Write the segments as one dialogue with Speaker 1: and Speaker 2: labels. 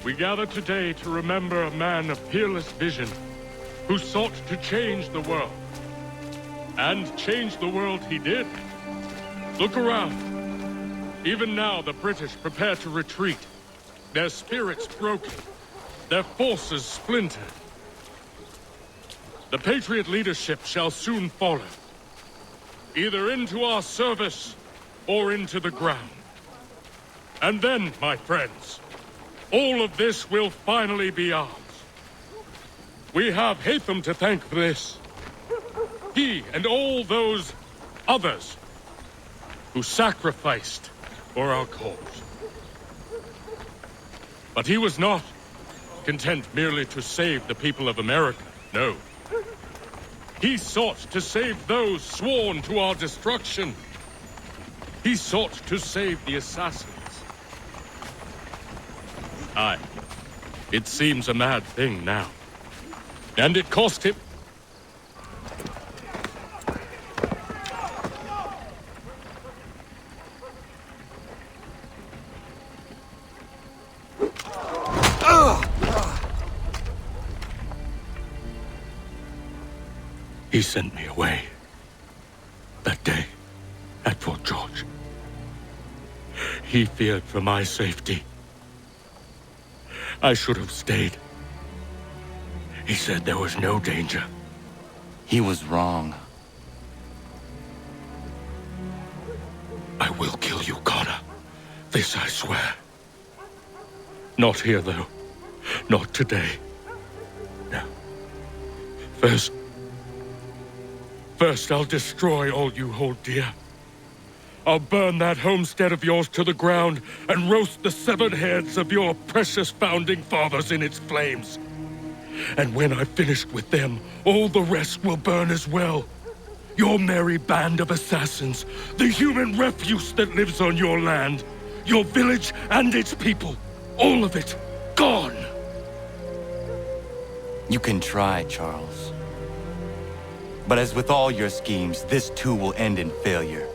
Speaker 1: We gather today to remember a man of peerless vision who sought to change the world. And change the world he did. Look around. Even now, the British prepare to retreat. Their spirits broken. Their forces splintered. The Patriot leadership shall soon follow. Either into our service, or into the ground. And then, my friends, all of this will finally be ours. We have Hatham to thank for this. He and all those others who sacrificed for our cause. But he was not content merely to save the people of America, no. He sought to save those sworn to our destruction. He sought to save the assassins. Aye, it seems a mad thing now. And it cost him... He sent me away. That day, at Fort George. He feared for my safety. I should have stayed. He said there was no danger.
Speaker 2: He was wrong.
Speaker 1: I will kill you, Connor. This I swear. Not here, though. Not today. No. First, I'll destroy all you hold dear. I'll burn that homestead of yours to the ground and roast the severed heads of your precious founding fathers in its flames. And when I've finished with them, all the rest will burn as well. Your merry band of assassins, the human refuse that lives on your land, your village and its people, all of it, gone.
Speaker 2: You can try, Charles. But as with all your schemes, this too will end in failure.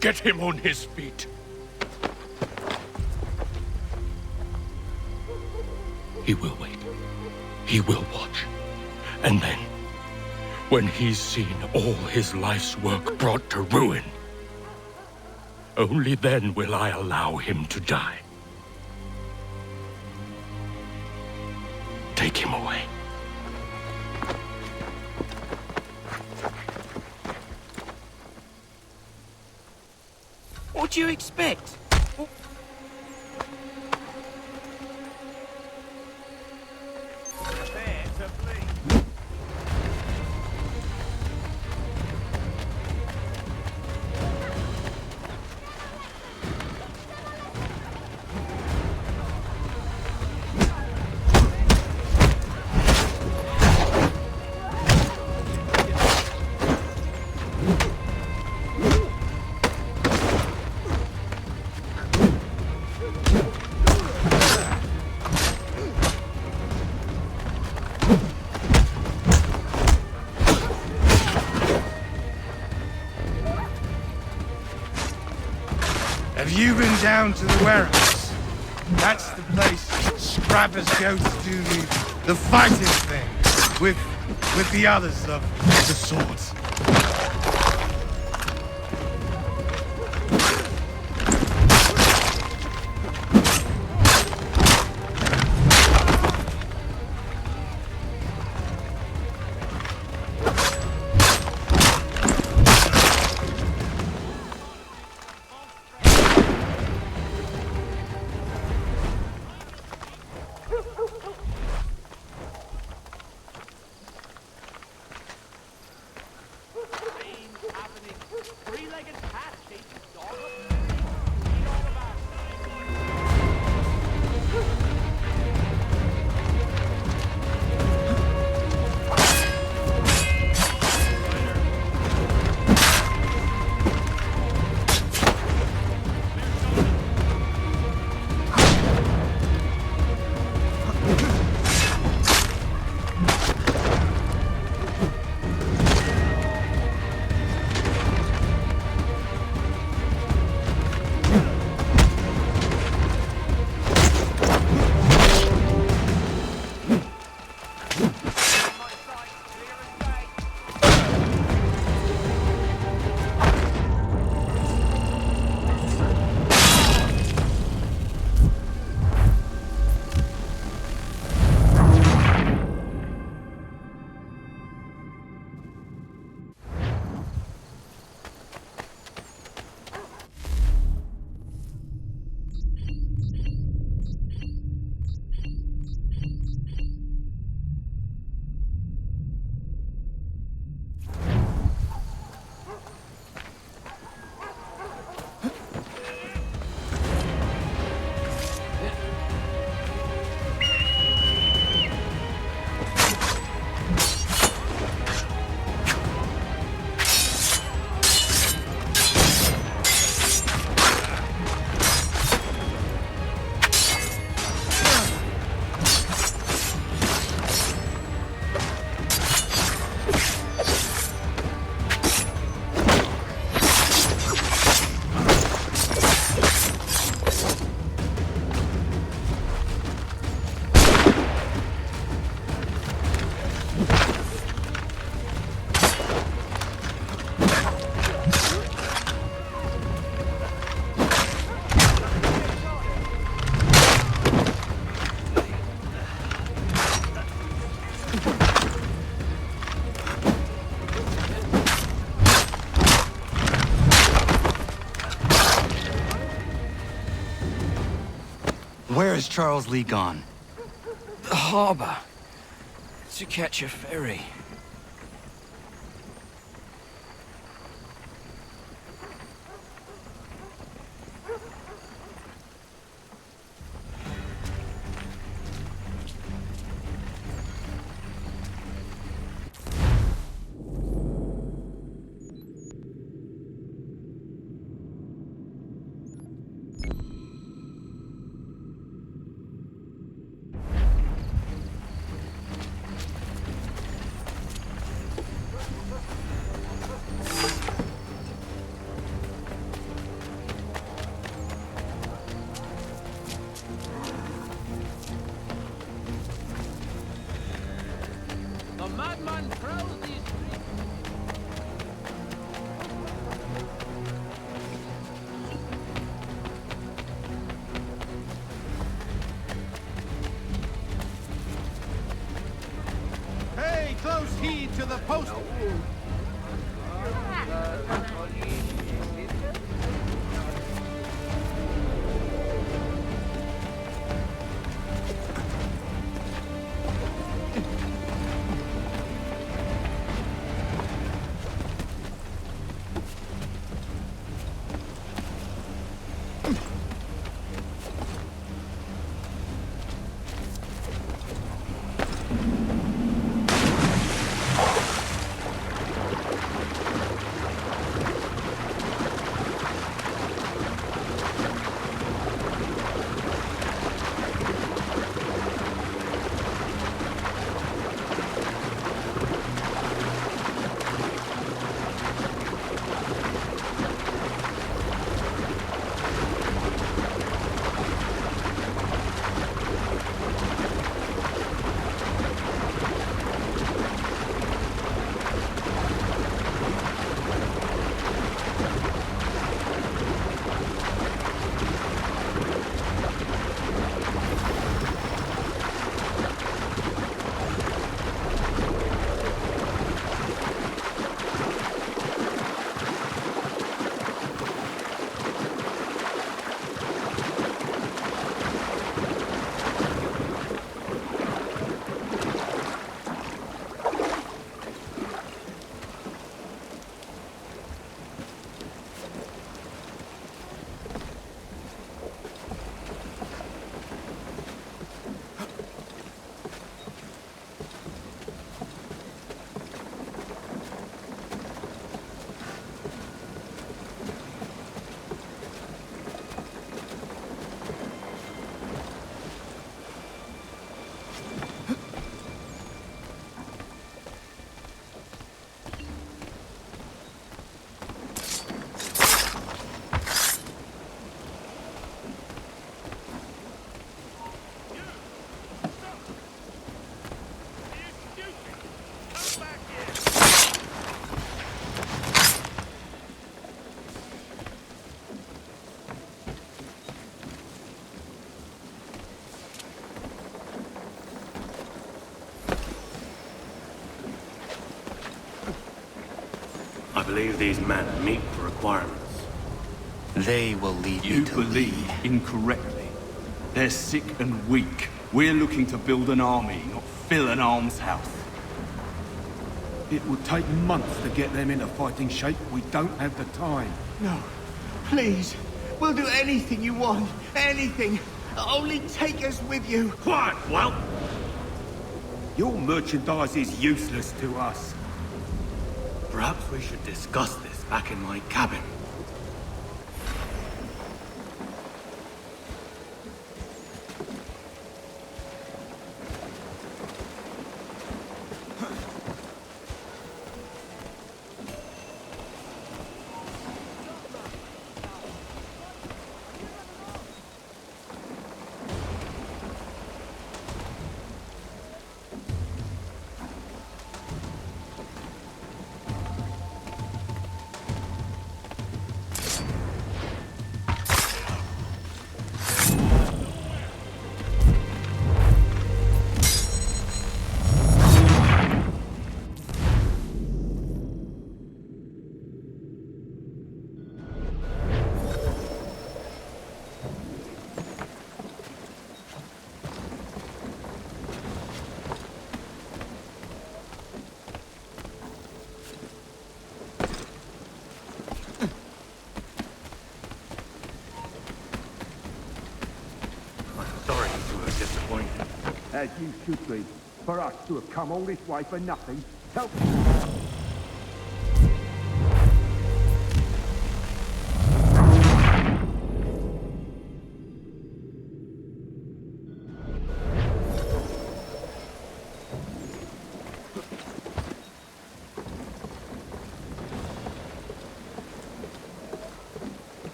Speaker 1: Get him on his feet. He will wait. He will watch. And then, when he's seen all his life's work brought to ruin, only then will I allow him to die. Take him away.
Speaker 3: What do you expect?
Speaker 4: Have you been down to the warehouse? That's the place scrappers go to do the fighting thing with the others of the swords.
Speaker 2: Where's Charles Lee gone?
Speaker 3: The harbor. To catch a ferry.
Speaker 5: The madman prowls these streets.
Speaker 4: Pay close heed to the post.
Speaker 6: I believe these men meet the requirements.
Speaker 2: They will lead
Speaker 7: You
Speaker 2: me to
Speaker 7: believe
Speaker 2: Lee.
Speaker 7: incorrectly. They're sick and weak. We're looking to build an army, not fill an almshouse.
Speaker 8: It would take months to get them into fighting shape. We don't have the time.
Speaker 9: No, please. We'll do anything you want. Anything. Only take us with you.
Speaker 6: Quiet, whelp!
Speaker 8: Your merchandise is useless to us.
Speaker 6: Perhaps we should discuss this back in my cabin.
Speaker 8: As you should be. For us to have come all this way for nothing. Help.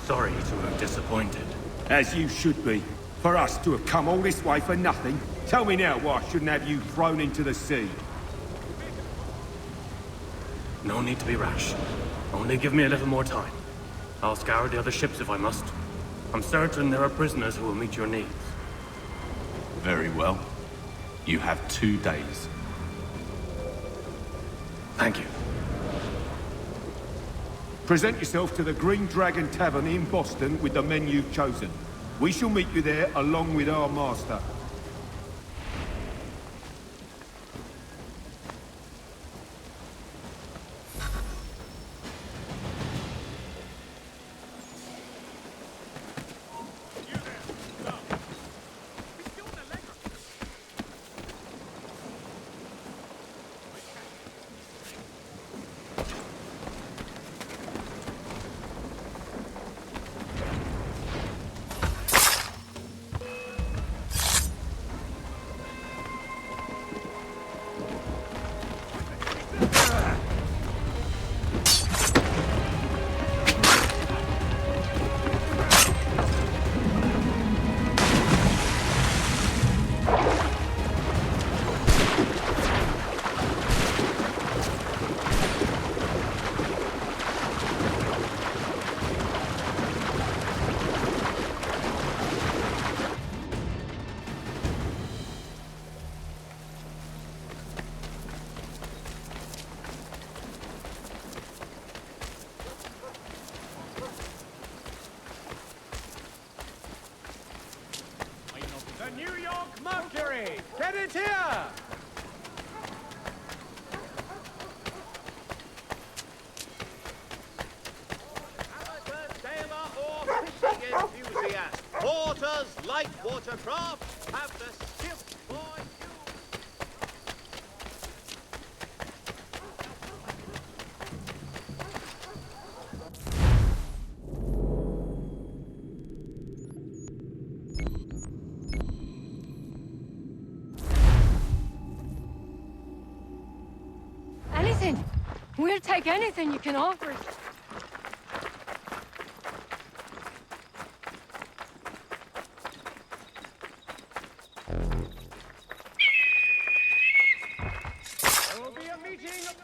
Speaker 6: Sorry to have disappointed.
Speaker 8: As you should be. For us to have come all this way for nothing. Tell me now why I shouldn't have you thrown into the sea.
Speaker 6: No need to be rash. Only give me a little more time. I'll scour the other ships if I must. I'm certain there are prisoners who will meet your needs.
Speaker 7: Very well. You have 2 days.
Speaker 6: Thank you.
Speaker 8: Present yourself to the Green Dragon Tavern in Boston with the men you've chosen. We shall meet you there along with our master.
Speaker 5: The New York Mercury! Get it here! Amateur sailor or fishing enthusiast, porters, light watercraft, have the ship for you.
Speaker 10: Anything. We'll take anything you can offer us.
Speaker 5: There will be a meeting of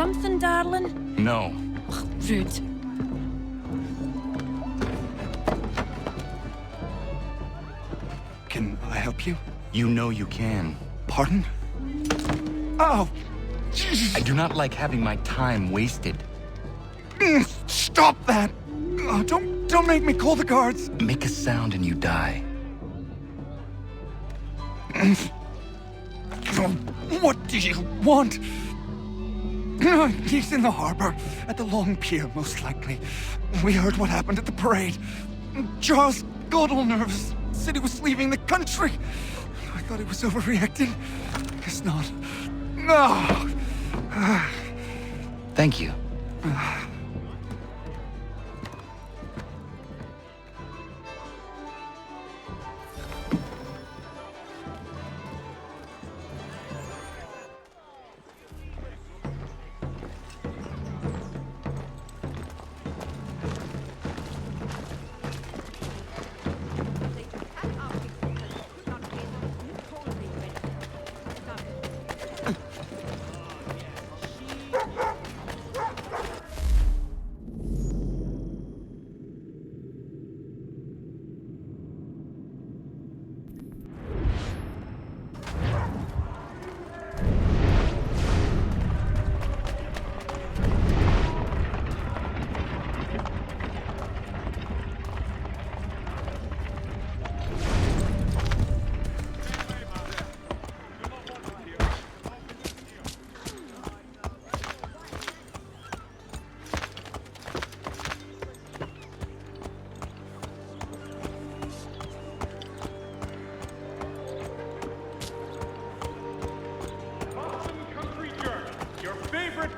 Speaker 10: something, darling?
Speaker 2: No.
Speaker 10: Rude.
Speaker 3: Can I help you?
Speaker 2: You know you can.
Speaker 3: Pardon? Oh! Jesus.
Speaker 2: I do not like having my time wasted.
Speaker 3: Stop that! Oh, don't make me call the guards!
Speaker 2: Make a sound and you die.
Speaker 3: What do you want? He's in the harbor, at the Long Pier, most likely. We heard what happened at the parade. Charles got all nervous. Said he was leaving the country. I thought he was overreacting. Guess not. No!
Speaker 2: Thank you.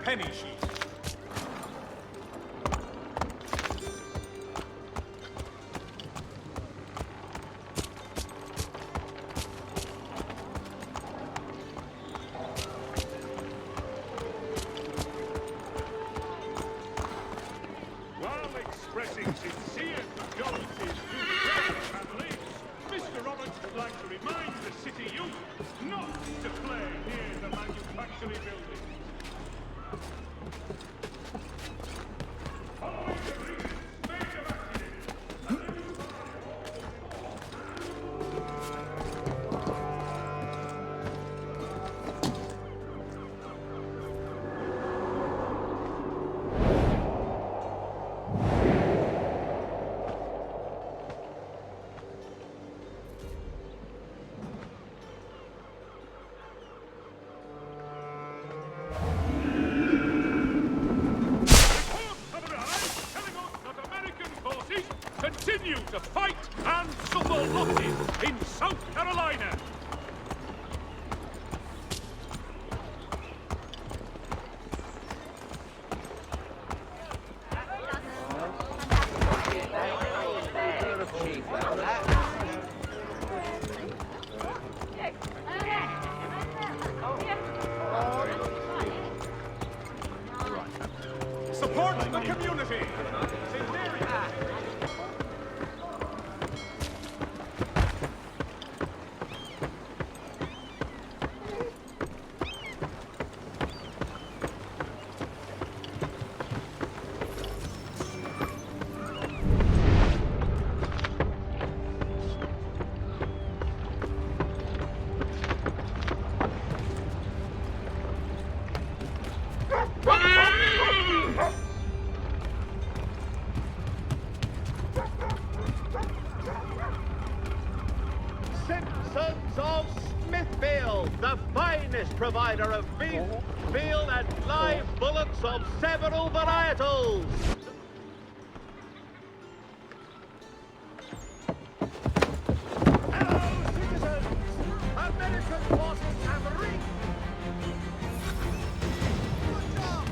Speaker 1: Penny sheet. While expressing sincere condolences to the Gray families, Mr. Roberts would like to remind the city youth not to play near the manufacturing building. Continue to fight and suffer losses in South Carolina. Support the community. Citizens of Smithfield, the finest provider of beef, veal and live bullocks of several varietals. Hello, citizens! American forces have reached... Good job!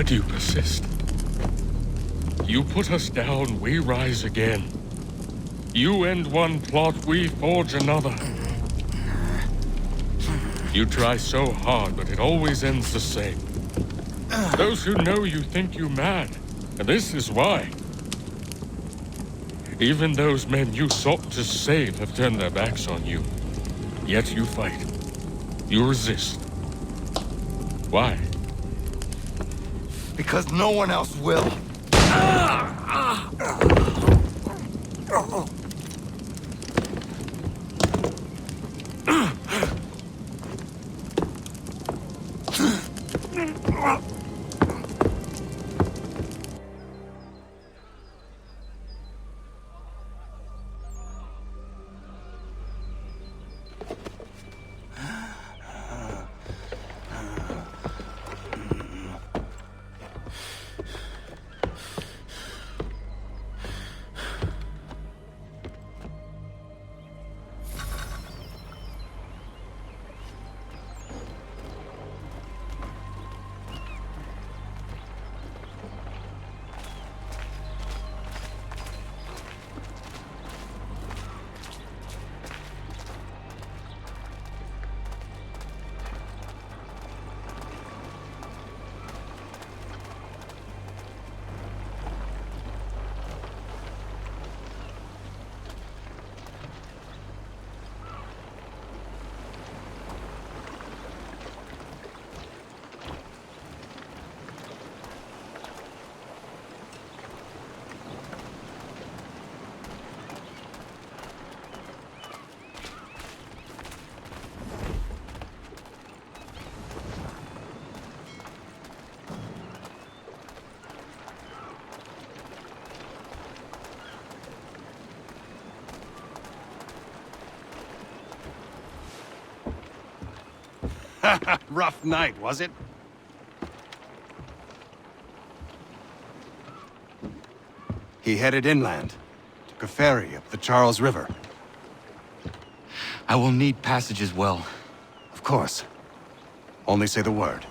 Speaker 1: do you persist? You put us down, we rise again. You end one plot, we forge another. You try so hard, but it always ends the same. Those who know you think you mad, and this is why. Even those men you sought to save have turned their backs on you. Yet you fight. You resist. Why?
Speaker 2: Because no one else will.
Speaker 11: Rough night, was it? He headed inland, took a ferry up the Charles River.
Speaker 2: I will need passage as well.
Speaker 11: Of course. Only say the word.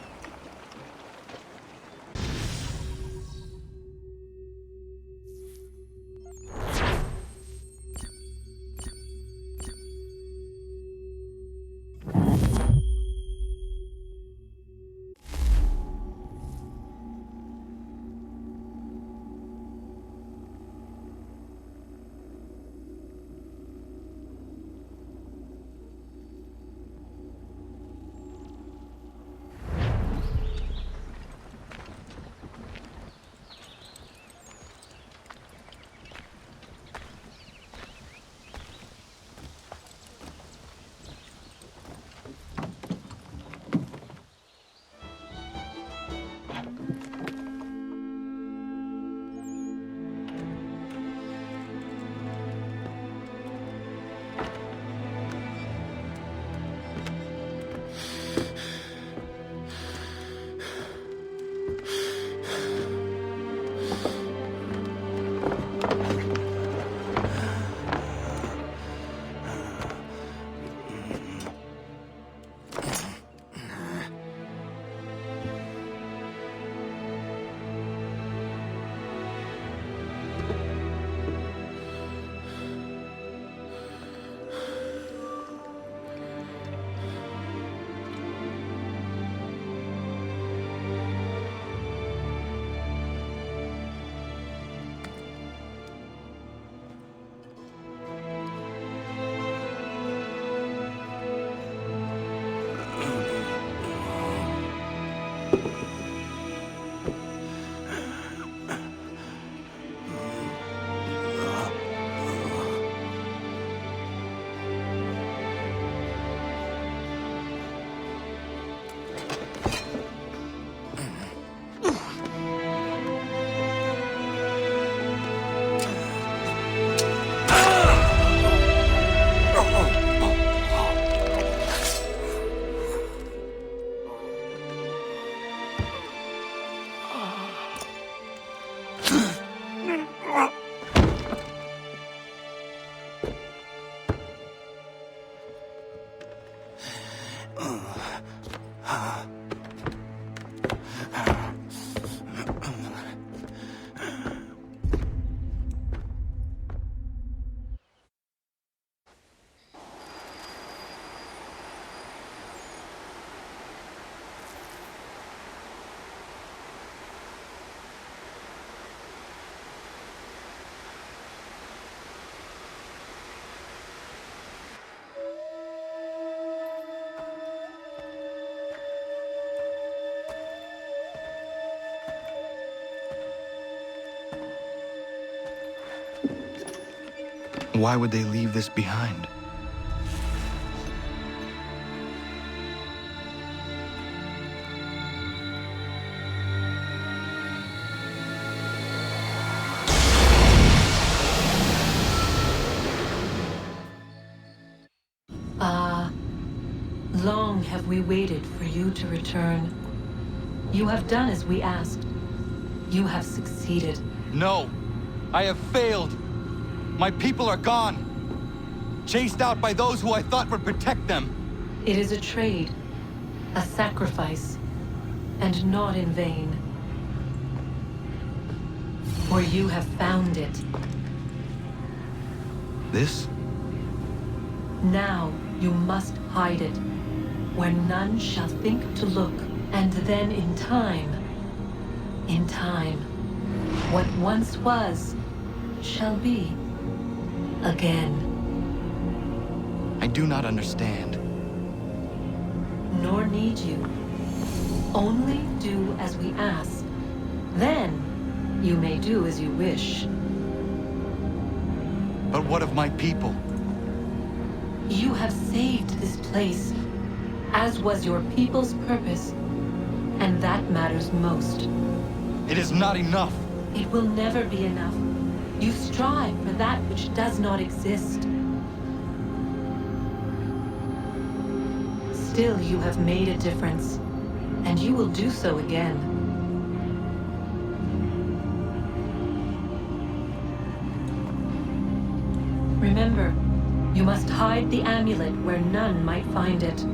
Speaker 11: Why would they leave this behind?
Speaker 12: Long have we waited for you to return. You have done as we asked. You have succeeded.
Speaker 2: No! I have failed! My people are gone! Chased out by those who I thought would protect them!
Speaker 12: It is a trade, a sacrifice, and not in vain. For you have found it.
Speaker 11: This?
Speaker 12: Now you must hide it, where none shall think to look, and then in time, what once was, shall be again.
Speaker 2: I do not understand.
Speaker 12: Nor need you. Only do as we ask. Then, you may do as you wish.
Speaker 2: But what of my people?
Speaker 12: You have saved this place, as was your people's purpose, and that matters most.
Speaker 2: It is not enough.
Speaker 12: It will never be enough. You strive for that which does not exist. Still, you have made a difference, and you will do so again. Remember, you must hide the amulet where none might find it.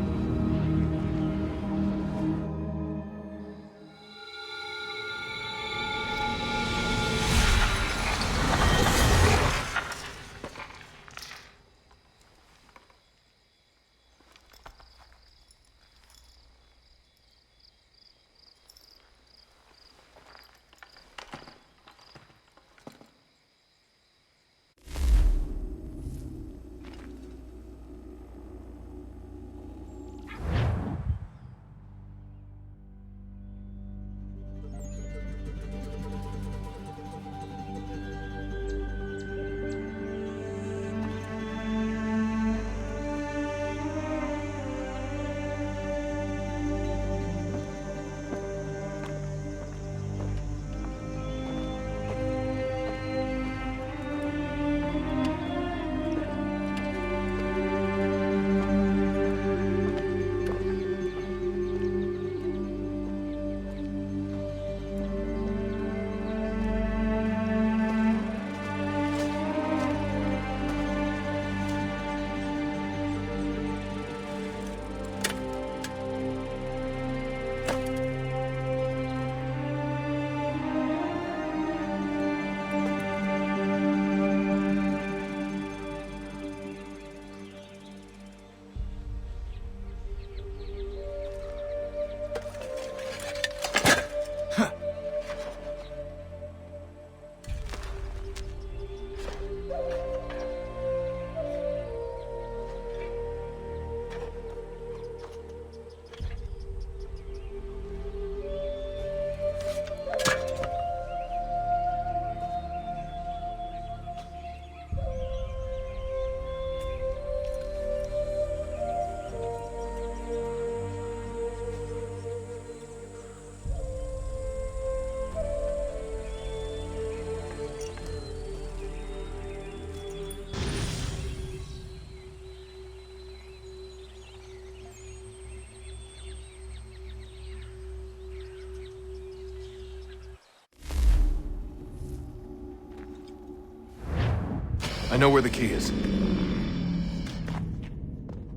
Speaker 13: I know where the key is.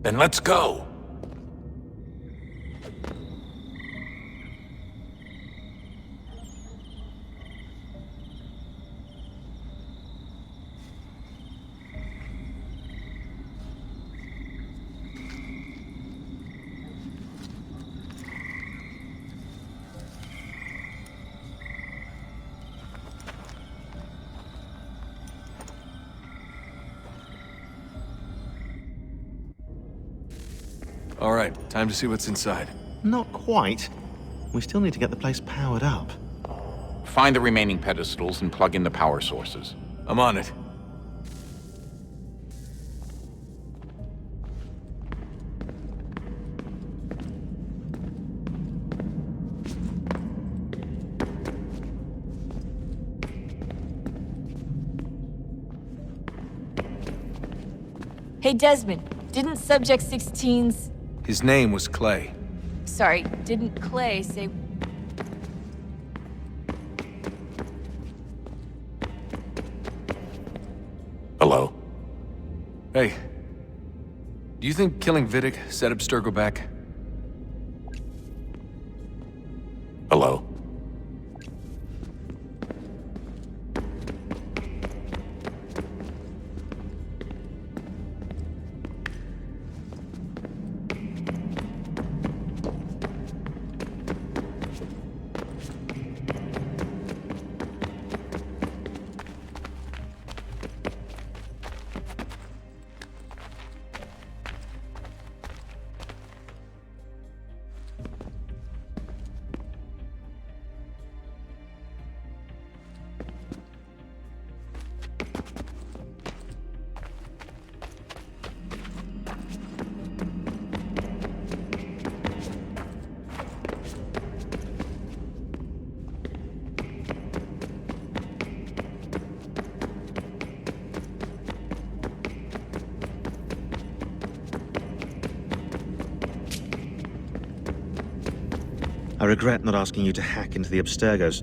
Speaker 13: Then let's go! All right, time to see what's inside.
Speaker 14: Not quite. We still need to get the place powered up.
Speaker 15: Find the remaining pedestals and plug in the power sources.
Speaker 13: I'm on it.
Speaker 15: Hey, Desmond, didn't Subject 16's...
Speaker 13: His name was Clay.
Speaker 15: Sorry, didn't Clay say...
Speaker 13: Hello? Hey. Do you think killing Vidic set Abstergo back? Hello?
Speaker 14: I regret not asking you to hack into the Abstergos.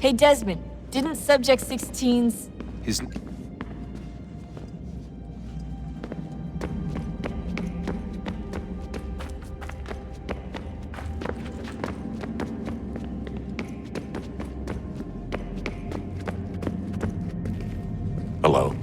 Speaker 15: Hey, Desmond, didn't Subject 16's...
Speaker 13: His... Hello?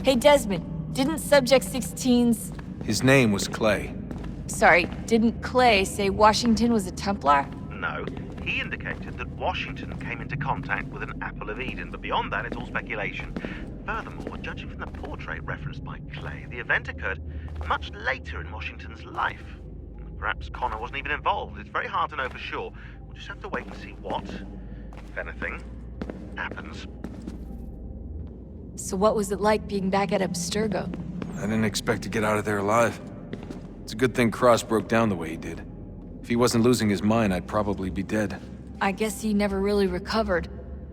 Speaker 15: Hey, Desmond, didn't Subject 16's...
Speaker 13: His name was Clay.
Speaker 15: Sorry, didn't Clay say Washington was a Templar?
Speaker 14: No. He indicated that Washington came into contact with an Apple of Eden, but beyond that, it's all speculation. Furthermore, judging from the portrait referenced by Clay, the event occurred much later in Washington's life. Perhaps Connor wasn't even involved. It's very hard to know for sure. We'll just have to wait and see what, if anything, happens.
Speaker 15: So what was it like being back at Abstergo?
Speaker 13: I didn't expect to get out of there alive. It's a good thing Cross broke down the way he did. If he wasn't losing his mind, I'd probably be dead.
Speaker 15: I guess he never really recovered.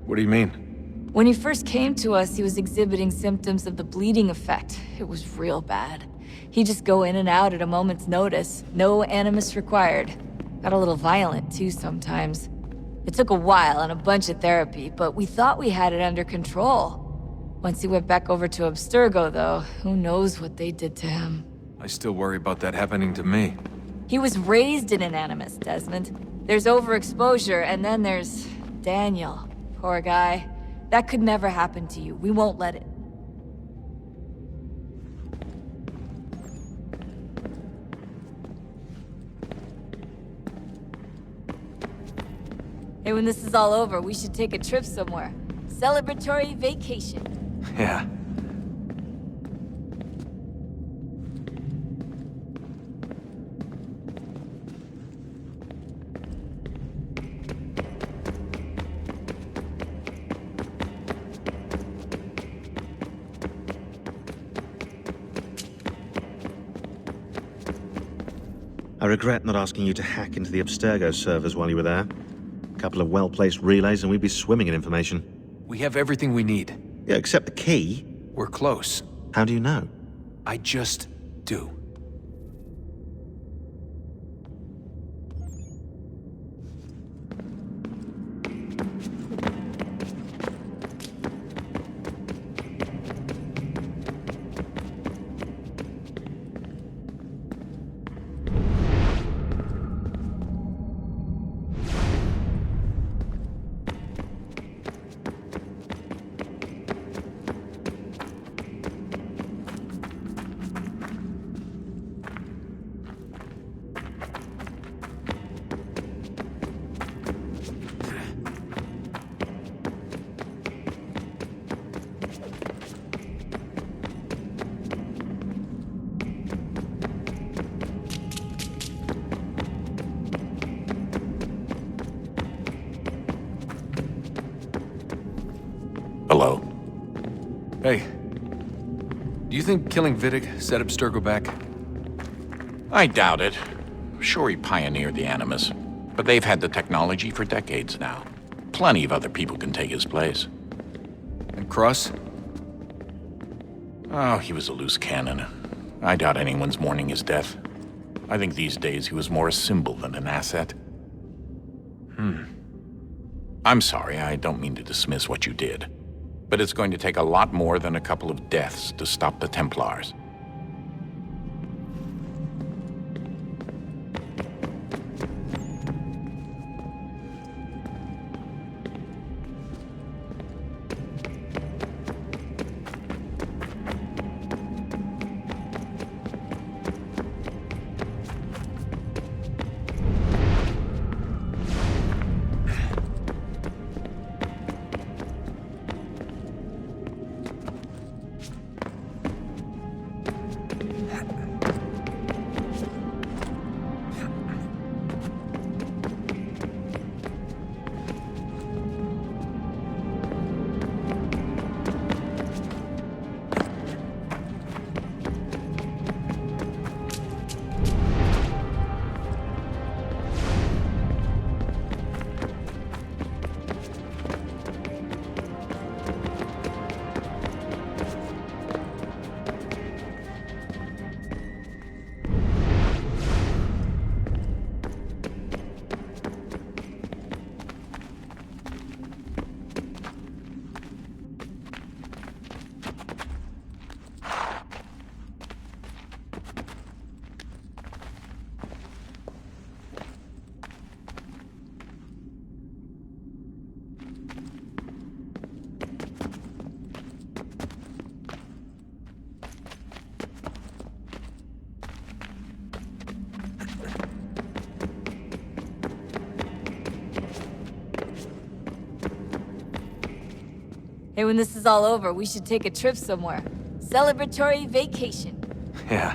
Speaker 13: What do you mean?
Speaker 15: When he first came to us, he was exhibiting symptoms of the bleeding effect. It was real bad. He'd just go in and out at a moment's notice. No animus required. Got a little violent, too, sometimes. It took a while and a bunch of therapy, but we thought we had it under control. Once he went back over to Abstergo, though, who knows what they did to him.
Speaker 13: I still worry about that happening to me.
Speaker 15: He was raised in an Animus, Desmond. There's overexposure, and then there's Daniel. Poor guy. That could never happen to you. We won't let it. Hey, when this is all over, we should take a trip somewhere. Celebratory vacation.
Speaker 13: Yeah.
Speaker 16: I regret not asking you to hack into the Abstergo servers while you were there. A couple of well-placed relays and we'd be swimming in information.
Speaker 13: We have everything we need.
Speaker 16: Yeah, except the key.
Speaker 13: We're close.
Speaker 16: How do you know?
Speaker 13: I just do.
Speaker 17: Hello?
Speaker 13: Hey. Do you think killing Vidic set Abstergo back?
Speaker 17: I doubt it. Sure, he pioneered the Animus, but they've had the technology for decades now. Plenty of other people can take his place.
Speaker 13: And Cross?
Speaker 17: Oh, he was a loose cannon. I doubt anyone's mourning his death. I think these days he was more a symbol than an asset. I'm sorry, I don't mean to dismiss what you did. But it's going to take a lot more than a couple of deaths to stop the Templars.
Speaker 15: Hey, when this is all over, we should take a trip somewhere. Celebratory vacation.
Speaker 13: Yeah.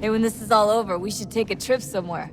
Speaker 15: Hey, when this is all over, we should take a trip somewhere.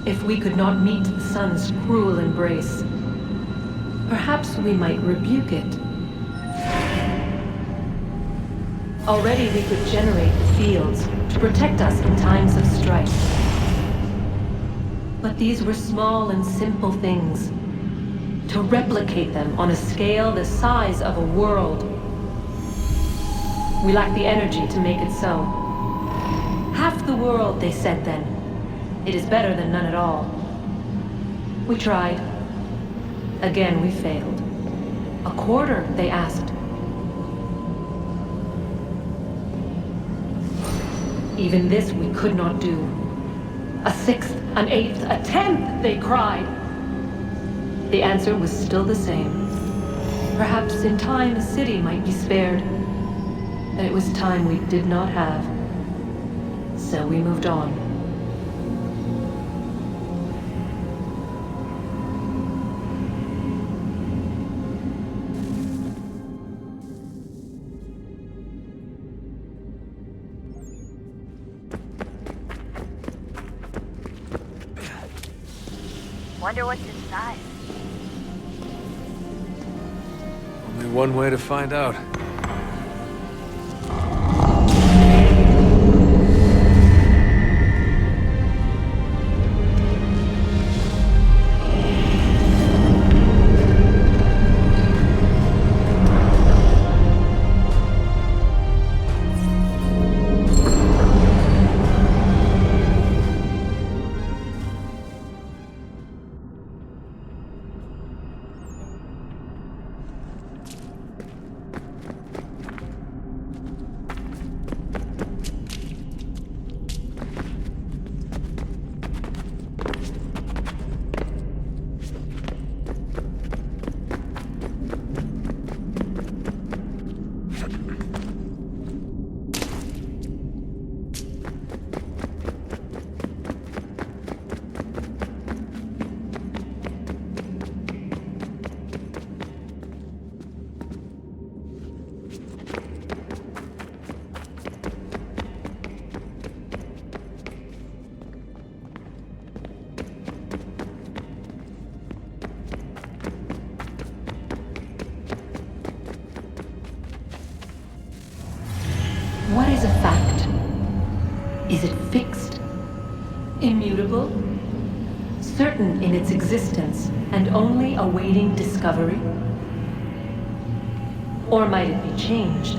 Speaker 12: If we could not meet the sun's cruel embrace, perhaps we might rebuke it. Already we could generate the fields to protect us in times of strife. But these were small and simple things. To replicate them on a scale the size of a world, we lack the energy to make it so. Half the world, they said then. It is better than none at all. We tried. Again, we failed. A quarter, they asked. Even this we could not do. A sixth, an eighth, a tenth, they cried. The answer was still the same. Perhaps in time a city might be spared. But it was time we did not have. So we moved on.
Speaker 18: Wonder what's inside.
Speaker 13: Only one way to find out.
Speaker 12: Is it fixed? Immutable? Certain in its existence and only awaiting discovery? Or might it be changed?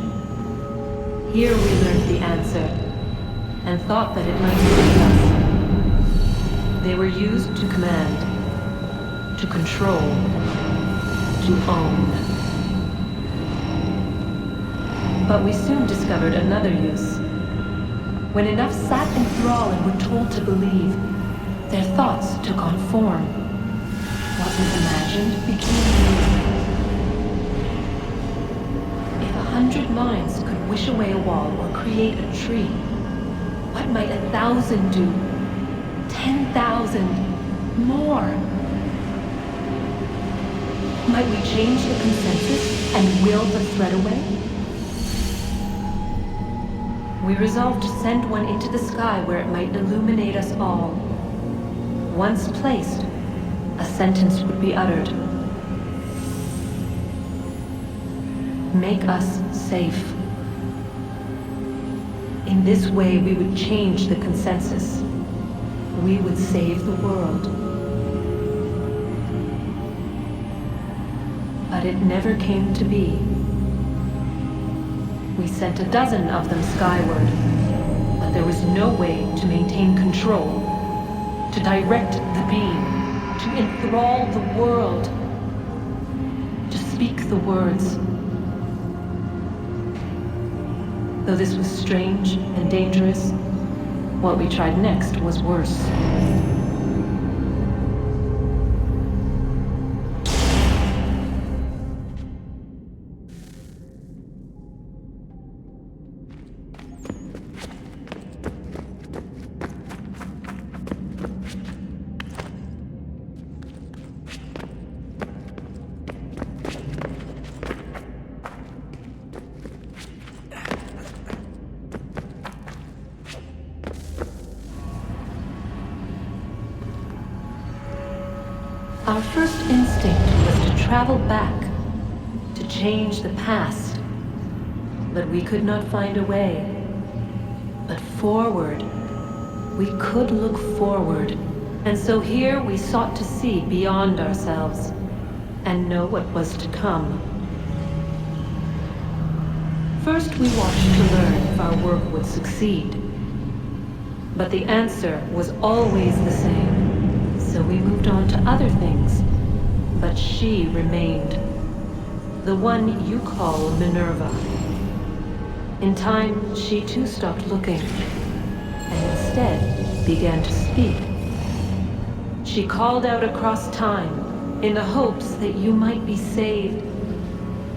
Speaker 12: Here we learned the answer, and thought that it might save us. They were used to command, to control, to own. But we soon discovered another use. When enough sat in thrall and were told to believe, their thoughts took on form. What was imagined became real. If 100 minds could wish away a wall or create a tree, what might 1,000 do? 10,000? More? Might we change the consensus and will the threat away? We resolved to send one into the sky where it might illuminate us all. Once placed, a sentence would be uttered. Make us safe. In this way, we would change the consensus. We would save the world. But it never came to be. We sent a dozen of them skyward, but there was no way to maintain control, to direct the beam, to enthrall the world, to speak the words. Though this was strange and dangerous, what we tried next was worse. Our first instinct was to travel back, to change the past. But we could not find a way. But forward, we could look forward. And so here we sought to see beyond ourselves, and know what was to come. First we watched to learn if our work would succeed. But the answer was always the same. So we moved on to other things, but she remained. The one you call Minerva. In time, she too stopped looking, and instead began to speak. She called out across time, in the hopes that you might be saved.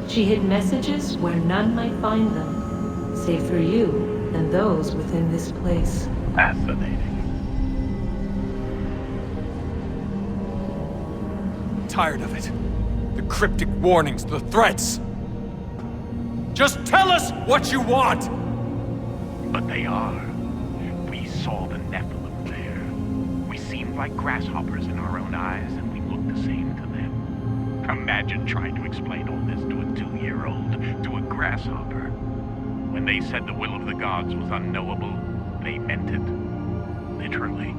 Speaker 12: She hid messages where none might find them, save for you and those within this place.
Speaker 17: Fascinating.
Speaker 13: Tired of it. The cryptic warnings, the threats. Just tell us what you want!
Speaker 19: But they are. We saw the Nephilim there. We seemed like grasshoppers in our own eyes, and we looked the same to them. Imagine trying to explain all this to a 2-year-old, to a grasshopper. When they said the will of the gods was unknowable, they meant it. Literally.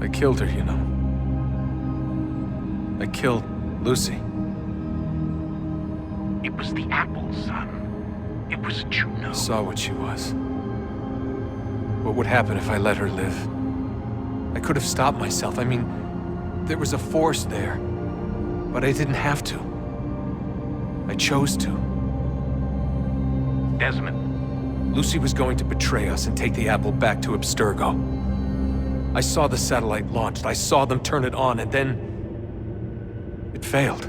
Speaker 13: I killed her, you know. I killed Lucy.
Speaker 19: It was the apple, son. It was Juno.
Speaker 13: I saw what she was. What would happen if I let her live? I could have stopped myself. I mean, there was a force there. But I didn't have to. I chose to.
Speaker 19: Desmond.
Speaker 13: Lucy was going to betray us and take the apple back to Abstergo. I saw the satellite launched. I saw them turn it on, and then it failed.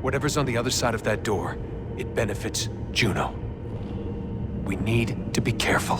Speaker 13: Whatever's on the other side of that door, it benefits Juno. We need to be careful.